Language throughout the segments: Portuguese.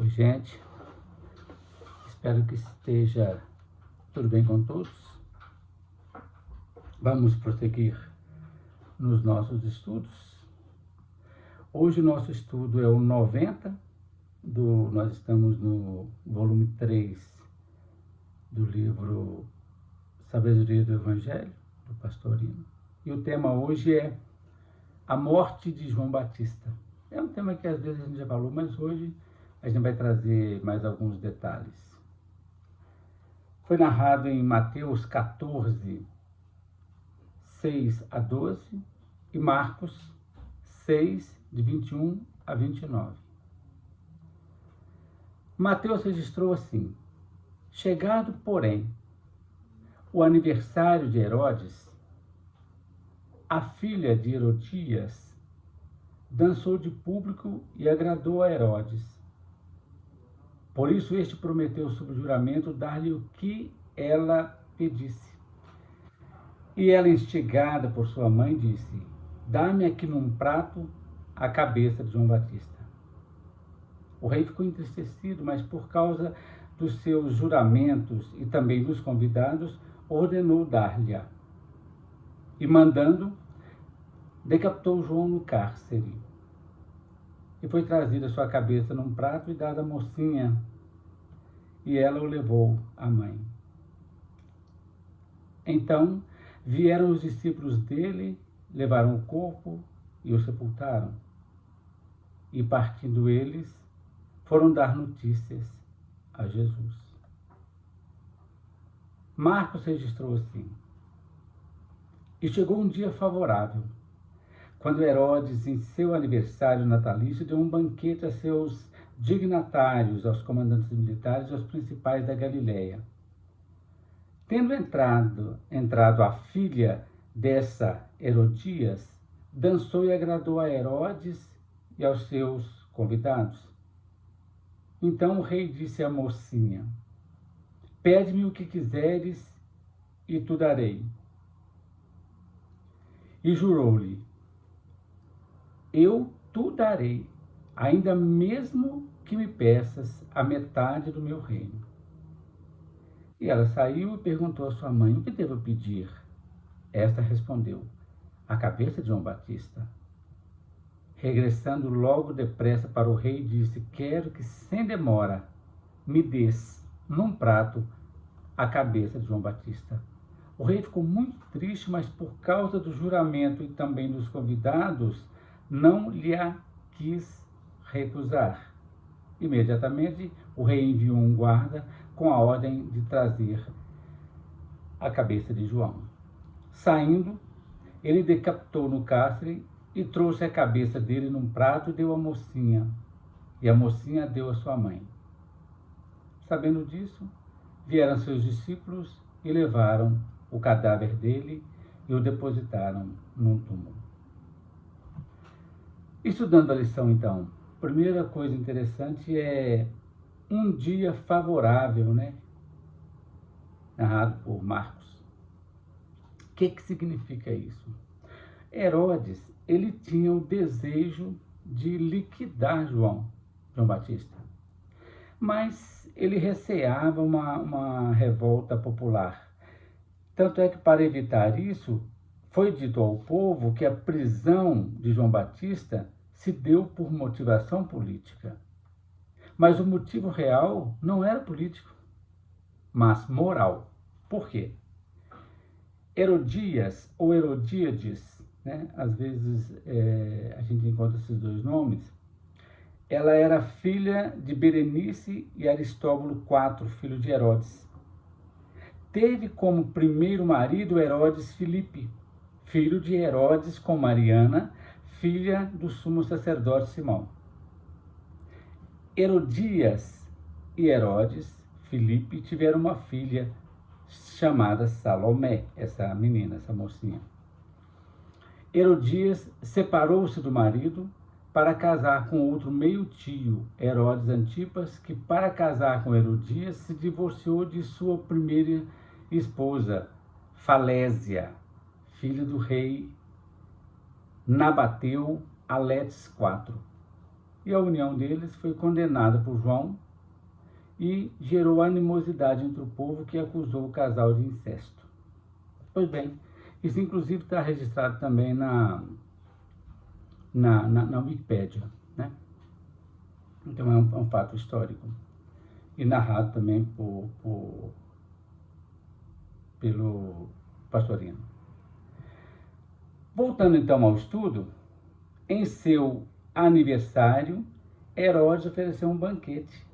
Oi, gente. Espero que esteja tudo bem com todos. Vamos prosseguir nos nossos estudos. Hoje o nosso estudo é o 90, nós estamos no volume 3 do livro Sabedoria do Evangelho, do Pastorino. E o tema hoje é a morte de João Batista. É um tema que às vezes a gente já falou, mas hoje a gente vai trazer mais alguns detalhes. Foi narrado em Mateus 14, 6 a 12 e Marcos 6, de 21 a 29. Mateus registrou assim: chegado, porém, o aniversário de Herodes, a filha de Herodias dançou de público e agradou a Herodes. Por isso este prometeu sob juramento dar-lhe o que ela pedisse. E ela, instigada por sua mãe, disse: dá-me aqui num prato a cabeça de João Batista. O rei ficou entristecido, mas por causa dos seus juramentos e também dos convidados, ordenou dar-lhe-a. E mandando, decapitou João no cárcere. E foi trazida sua cabeça num prato e dada à mocinha, e ela o levou à mãe. Então vieram os discípulos dele, levaram o corpo e o sepultaram. E partindo eles, foram dar notícias a Jesus. Marcos registrou assim: e chegou um dia favorável, quando Herodes, em seu aniversário natalício, deu um banquete a seus dignatários, aos comandantes militares e aos principais da Galileia. Tendo entrado a filha dessa Herodias, dançou e agradou a Herodes e aos seus convidados. Então o rei disse à mocinha: pede-me o que quiseres e tu darei. E jurou-lhe: eu tu darei, ainda mesmo que me peças a metade do meu reino. E ela saiu e perguntou à sua mãe: o que devo pedir? Esta respondeu: a cabeça de João Batista. Regressando logo depressa para o rei, disse: quero que sem demora me des num prato a cabeça de João Batista. O rei ficou muito triste, mas por causa do juramento e também dos convidados, não lhe a quis recusar. Imediatamente, o rei enviou um guarda com a ordem de trazer a cabeça de João. Saindo, ele decapitou no cárcere e trouxe a cabeça dele num prato e deu à mocinha. E a mocinha deu à sua mãe. Sabendo disso, vieram seus discípulos e levaram o cadáver dele e o depositaram num túmulo. Estudando a lição, então, a primeira coisa interessante é um dia favorável, né? Narrado por Marcos. O que significa isso? Herodes, ele tinha o desejo de liquidar João Batista, mas ele receava uma revolta popular. Tanto é que, para evitar isso, foi dito ao povo que a prisão de João Batista se deu por motivação política. Mas o motivo real não era político, mas moral. Por quê? Herodias ou Herodíades, né? Às vezes a gente encontra esses dois nomes. Ela era filha de Berenice e Aristóbulo IV, filho de Herodes. Teve como primeiro marido Herodes Filipe, filho de Herodes com Mariana, filha do sumo sacerdote Simão. Herodias e Herodes Filipe tiveram uma filha chamada Salomé, essa menina, essa mocinha. Herodias separou-se do marido para casar com outro meio-tio, Herodes Antipas, que para casar com Herodias se divorciou de sua primeira esposa, Falésia, filha do rei Nabateu Aletes IV. e a união deles foi condenada por João e gerou animosidade entre o povo, que acusou o casal de incesto. Pois bem, isso inclusive está registrado também na Wikipédia, né? Então é um fato histórico e narrado também pelo Pastorino. Voltando então ao estudo, em seu aniversário, Herodes ofereceu um banquete.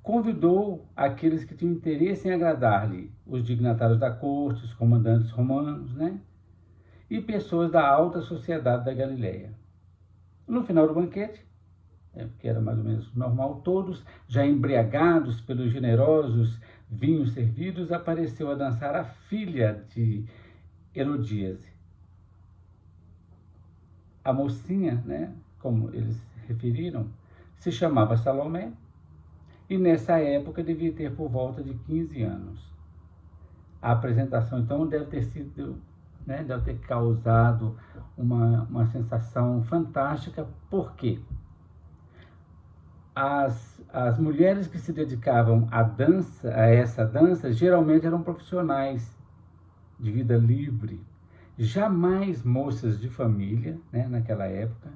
Convidou aqueles que tinham interesse em agradar-lhe, os dignatários da corte, os comandantes romanos, né? E pessoas da alta sociedade da Galileia. No final do banquete, que era mais ou menos normal, todos, já embriagados pelos generosos vinhos servidos, apareceu a dançar a filha de Herodíase. A mocinha, né, como eles referiram, se chamava Salomé, e nessa época devia ter por volta de 15 anos. A apresentação, então, deve ter sido, né, deve ter causado uma sensação fantástica, porque as mulheres que se dedicavam a essa dança, geralmente eram profissionais de vida livre, jamais moças de família, né, naquela época,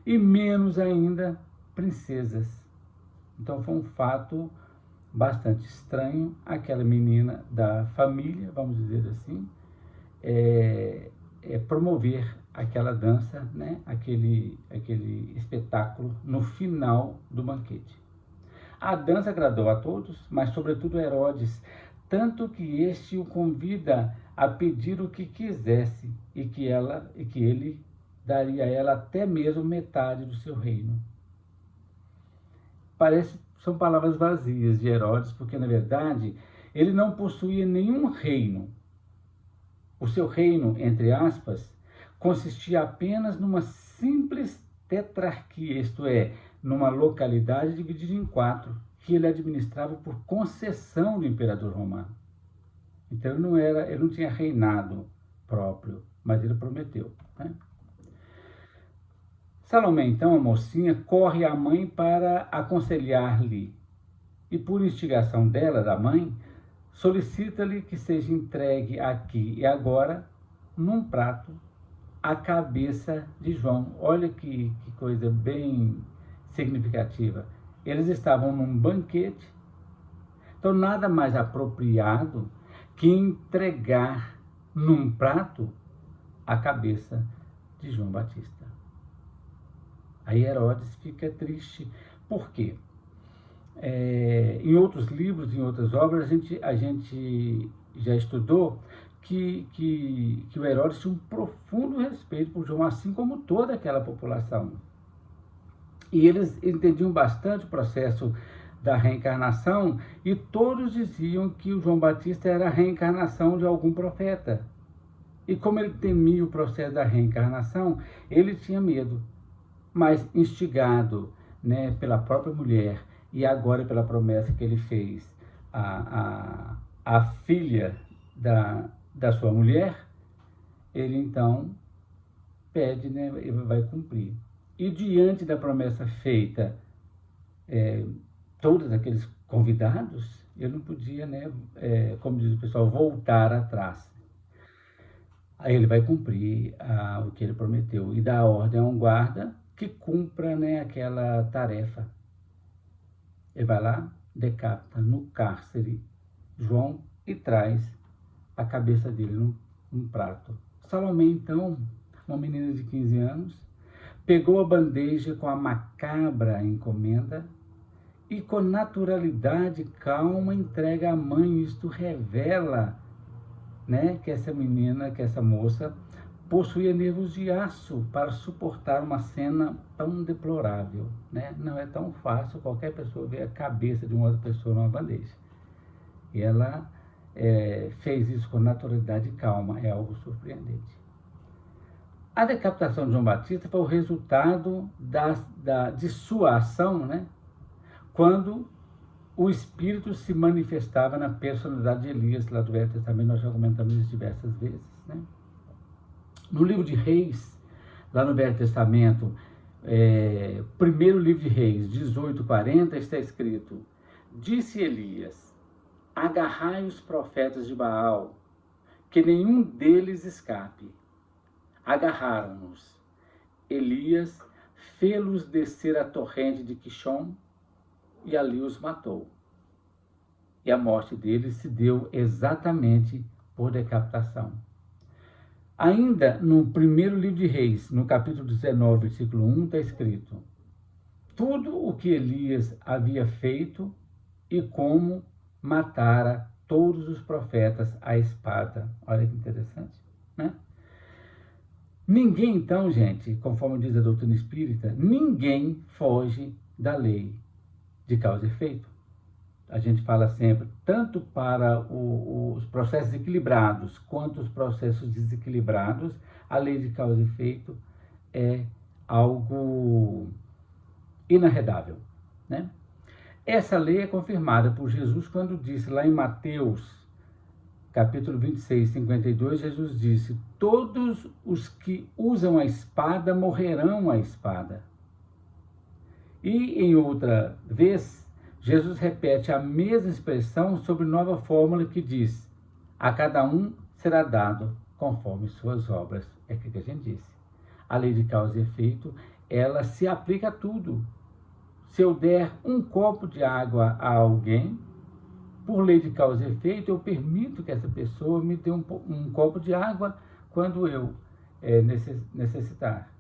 e menos ainda princesas. Então foi um fato bastante estranho aquela menina da família, vamos dizer assim, promover aquela dança, né, aquele espetáculo no final do banquete. A dança agradou a todos, mas sobretudo a Herodes, tanto que este o convida a pedir o que quisesse e que ele daria a ela até mesmo metade do seu reino. São palavras vazias de Herodes, porque na verdade ele não possuía nenhum reino. O seu reino, entre aspas, consistia apenas numa simples tetrarquia, isto é, numa localidade dividida em 4, que ele administrava por concessão do imperador romano. Então ele não tinha reinado próprio, mas ele prometeu, né? Salomé, então, a mocinha, corre à mãe para aconselhar-lhe e, por instigação dela, da mãe, solicita-lhe que seja entregue aqui e agora, num prato, a cabeça de João. Olha que coisa bem significativa. Eles estavam num banquete, então nada mais apropriado que entregar num prato a cabeça de João Batista. Aí Herodes fica triste. Por quê? Em outros livros, em outras obras, a gente já estudou que o Herodes tinha um profundo respeito por João, assim como toda aquela população. E eles entendiam bastante o processo da reencarnação, e todos diziam que o João Batista era a reencarnação de algum profeta. E como ele temia o processo da reencarnação, ele tinha medo. Mas instigado, né, pela própria mulher e agora pela promessa que ele fez à filha da sua mulher, ele então pede, né, e vai cumprir. E diante da promessa feita, todos aqueles convidados, ele não podia, né, como diz o pessoal, voltar atrás. Aí ele vai cumprir o que ele prometeu e dá ordem a um guarda que cumpra, né, aquela tarefa. Ele vai lá, decapita no cárcere João e traz a cabeça dele num prato. Salomé, então, uma menina de 15 anos, pegou a bandeja com a macabra encomenda e com naturalidade calma entrega à mãe. Isto revela, né, que essa menina, que essa moça, possuía nervos de aço para suportar uma cena tão deplorável, né? Não é tão fácil qualquer pessoa ver a cabeça de uma outra pessoa numa bandeja. E ela fez isso com naturalidade e calma, é algo surpreendente. A decapitação de João Batista foi o resultado de sua ação, né? Quando o Espírito se manifestava na personalidade de Elias, lá do Velho Testamento, nós já comentamos isso diversas vezes, né? No livro de Reis, lá no Velho Testamento, primeiro livro de Reis, 18:40, está escrito: disse Elias, agarrai os profetas de Baal, que nenhum deles escape. Agarraram-nos. Elias fê-los descer a torrente de Quixom e ali os matou. E a morte deles se deu exatamente por decapitação. Ainda no primeiro livro de Reis, no capítulo 19, versículo 1, está escrito: tudo o que Elias havia feito e como matara todos os profetas à espada. Olha que interessante, né? Ninguém, então, gente, conforme diz a doutrina espírita, ninguém foge da lei de causa e efeito. A gente fala sempre, tanto para os processos equilibrados quanto os processos desequilibrados, a lei de causa e efeito é algo inarredável, né? Essa lei é confirmada por Jesus quando disse lá em Mateus, capítulo 26, 52, Jesus disse: todos os que usam a espada morrerão à espada. E em outra vez, Jesus repete a mesma expressão sob nova fórmula que diz: a cada um será dado conforme suas obras. É o que a gente disse. A lei de causa e efeito, ela se aplica a tudo. Se eu der um copo de água a alguém, por lei de causa e efeito, eu permito que essa pessoa me dê um copo de água quando eu necessitar.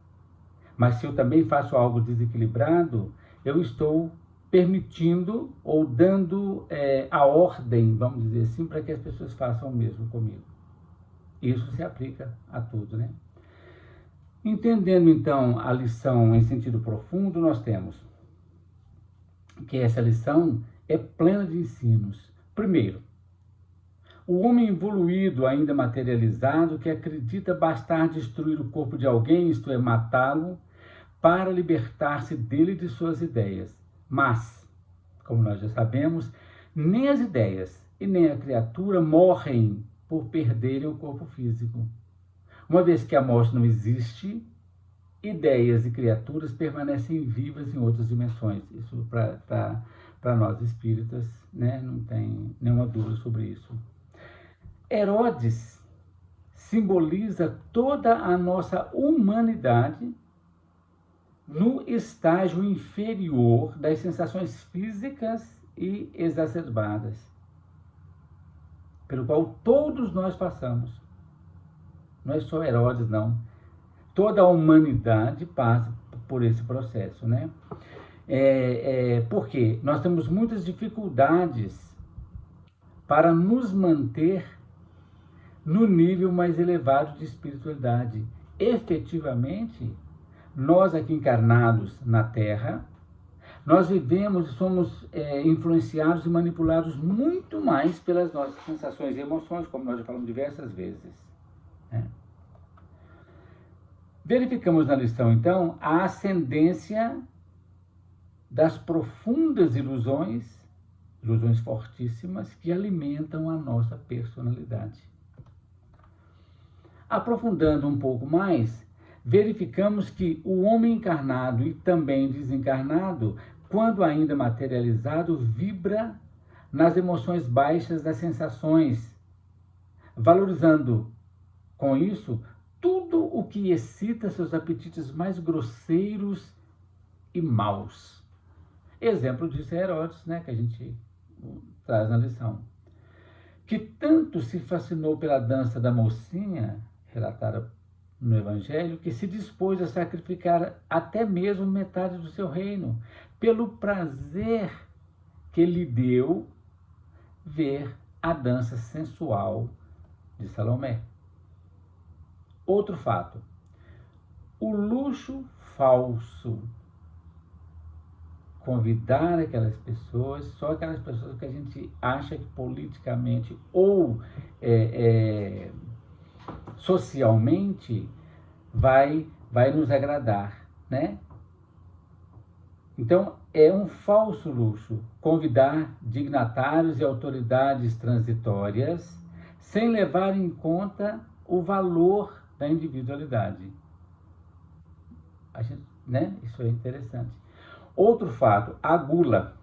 Mas se eu também faço algo desequilibrado, eu estou permitindo ou dando a ordem, vamos dizer assim, para que as pessoas façam o mesmo comigo. Isso se aplica a tudo, né? Entendendo, então, a lição em sentido profundo, nós temos que essa lição é plena de ensinos. Primeiro, o homem evoluído, ainda materializado, que acredita bastar destruir o corpo de alguém, isto é, matá-lo, para libertar-se dele e de suas ideias. Mas, como nós já sabemos, nem as ideias e nem a criatura morrem por perderem o corpo físico. Uma vez que a morte não existe, ideias e criaturas permanecem vivas em outras dimensões. Isso para nós espíritas, né, não tem nenhuma dúvida sobre isso. Herodes simboliza toda a nossa humanidade no estágio inferior das sensações físicas e exacerbadas, pelo qual todos nós passamos. Não é só Herodes, não. Toda a humanidade passa por esse processo, né? Porque nós temos muitas dificuldades para nos manter no nível mais elevado de espiritualidade. Efetivamente, nós aqui encarnados na Terra, nós vivemos e somos influenciados e manipulados muito mais pelas nossas sensações e emoções, como nós já falamos diversas vezes, né? Verificamos na lição, então, a ascendência das profundas ilusões fortíssimas que alimentam a nossa personalidade. Aprofundando um pouco mais, verificamos que o homem encarnado e também desencarnado, quando ainda materializado, vibra nas emoções baixas das sensações, valorizando com isso tudo o que excita seus apetites mais grosseiros e maus. Exemplo disso é Herodes, né, que a gente traz na lição, que tanto se fascinou pela dança da mocinha, relatada no Evangelho, que se dispôs a sacrificar até mesmo metade do seu reino, pelo prazer que lhe deu ver a dança sensual de Salomé. Outro fato, o luxo falso. Convidar aquelas pessoas, só aquelas pessoas que a gente acha que politicamente ou socialmente vai nos agradar, né? Então, é um falso luxo convidar dignatários e autoridades transitórias sem levar em conta o valor da individualidade. né? Isso é interessante. Outro fato, a gula,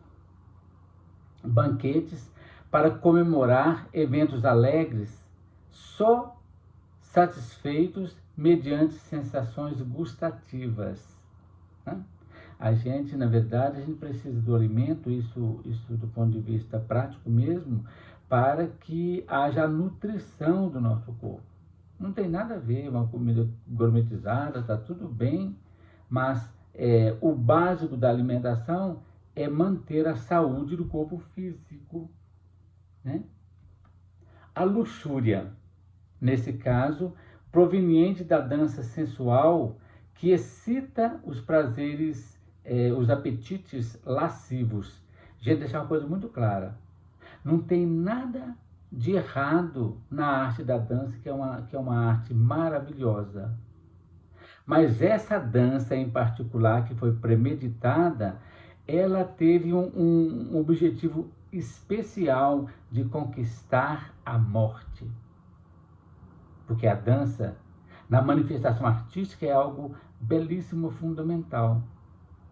banquetes para comemorar eventos alegres, só satisfeitos mediante sensações gustativas, né? A gente, na verdade, a gente precisa do alimento, isso do ponto de vista prático mesmo, para que haja a nutrição do nosso corpo. Não tem nada a ver uma comida gourmetizada, está tudo bem, mas o básico da alimentação é manter a saúde do corpo físico, né? A luxúria, nesse caso, proveniente da dança sensual que excita os prazeres, os apetites lascivos. Gente, deixar uma coisa muito clara. Não tem nada de errado na arte da dança, que é uma arte maravilhosa. Mas essa dança em particular, que foi premeditada, ela teve um objetivo especial de conquistar a morte. Porque a dança, na manifestação artística, é algo belíssimo, fundamental,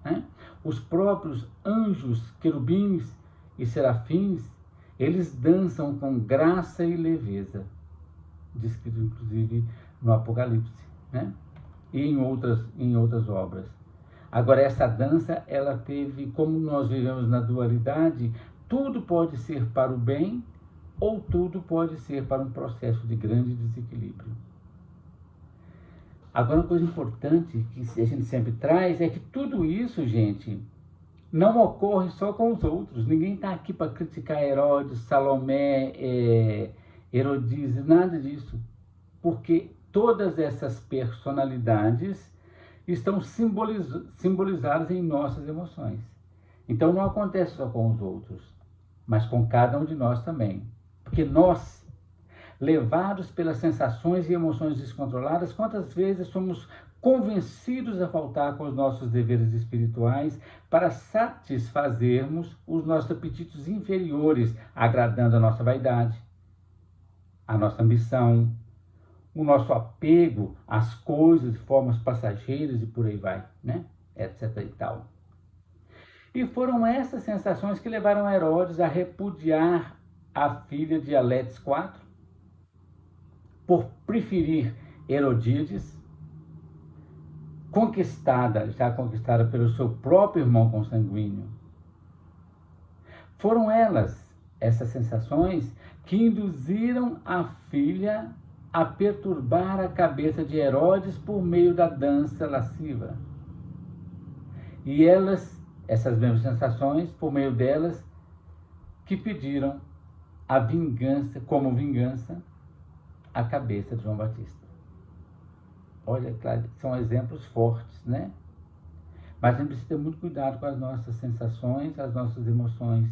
né? Os próprios anjos, querubins e serafins, eles dançam com graça e leveza, descrito inclusive no Apocalipse, né? E em outras obras. Agora, essa dança, ela teve, como nós vivemos na dualidade, tudo pode ser para o bem ou tudo pode ser para um processo de grande desequilíbrio. Agora, uma coisa importante que a gente sempre traz é que tudo isso, gente, não ocorre só com os outros. Ninguém está aqui para criticar Herodes, Salomé, Herodíades, nada disso. Porque todas essas personalidades estão simbolizadas em nossas emoções. Então não acontece só com os outros, mas com cada um de nós também. Porque nós, levados pelas sensações e emoções descontroladas, quantas vezes somos convencidos a faltar com os nossos deveres espirituais para satisfazermos os nossos apetites inferiores, agradando a nossa vaidade, a nossa ambição, o nosso apego às coisas de formas passageiras e por aí vai, né? Etc e tal. E foram essas sensações que levaram Herodes a repudiar a filha de Aletes IV, por preferir Herodíades, já conquistada pelo seu próprio irmão consanguíneo. Foram essas sensações, que induziram a filha a perturbar a cabeça de Herodes por meio da dança lasciva. E essas mesmas sensações, por meio delas, que pediram a vingança, como vingança, a cabeça de João Batista. Olha, claro, são exemplos fortes, né? Mas a gente precisa ter muito cuidado com as nossas sensações, as nossas emoções,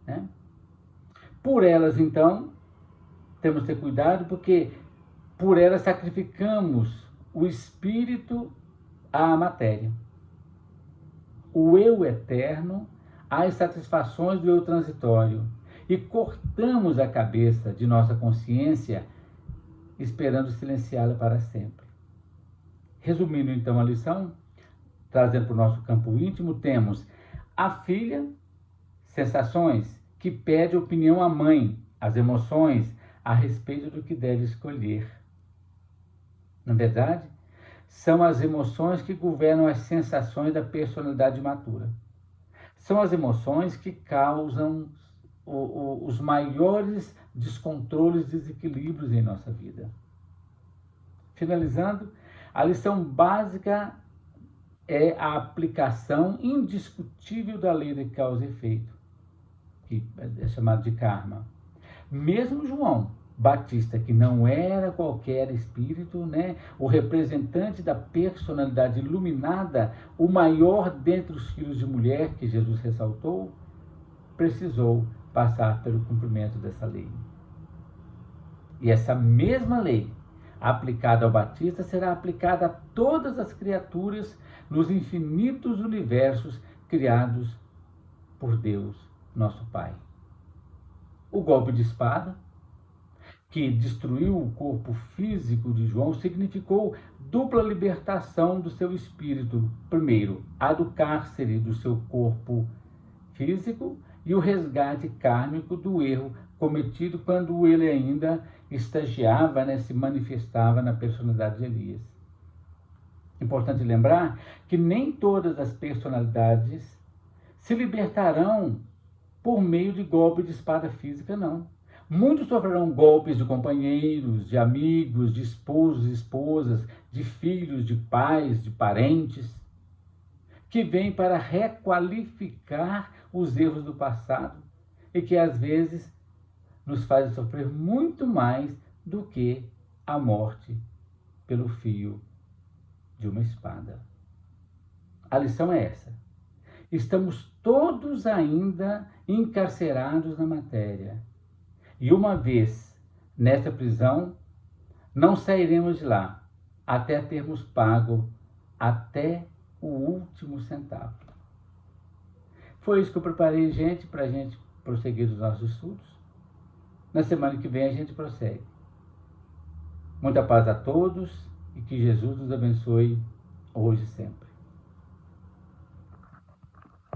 né? Por elas, então, temos que ter cuidado, porque por elas sacrificamos o espírito à matéria, o eu eterno às satisfações do eu transitório, e cortamos a cabeça de nossa consciência, esperando silenciá-la para sempre. Resumindo então a lição, trazendo para o nosso campo íntimo, temos a filha, sensações, que pede opinião à mãe, as emoções, a respeito do que deve escolher. Na verdade, são as emoções que governam as sensações da personalidade matura. São as emoções que causam os maiores descontroles e desequilíbrios em nossa vida. Finalizando, a lição básica é a aplicação indiscutível da lei de causa e efeito, que é chamado de karma. Mesmo João Batista, que não era qualquer espírito, né, o representante da personalidade iluminada, o maior dentre os filhos de mulher, que Jesus ressaltou, precisou passar pelo cumprimento dessa lei. E essa mesma lei, aplicada ao Batista, será aplicada a todas as criaturas nos infinitos universos criados por Deus, nosso Pai. O golpe de espada, que destruiu o corpo físico de João, significou dupla libertação do seu espírito. Primeiro, a do cárcere do seu corpo físico e o resgate kármico do erro cometido quando ele ainda estagiava, se manifestava na personalidade de Elias. Importante lembrar que nem todas as personalidades se libertarão por meio de golpe de espada física, não. Muitos sofrerão golpes de companheiros, de amigos, de esposos e esposas, de filhos, de pais, de parentes, que vêm para requalificar os erros do passado e que às vezes nos fazem sofrer muito mais do que a morte pelo fio de uma espada. A lição é essa. Estamos todos ainda encarcerados na matéria. E uma vez nessa prisão, não sairemos de lá até termos pago até o último centavo. Foi isso que eu preparei, gente, para a gente prosseguir os nossos estudos. Na semana que vem a gente prossegue. Muita paz a todos e que Jesus nos abençoe hoje e sempre.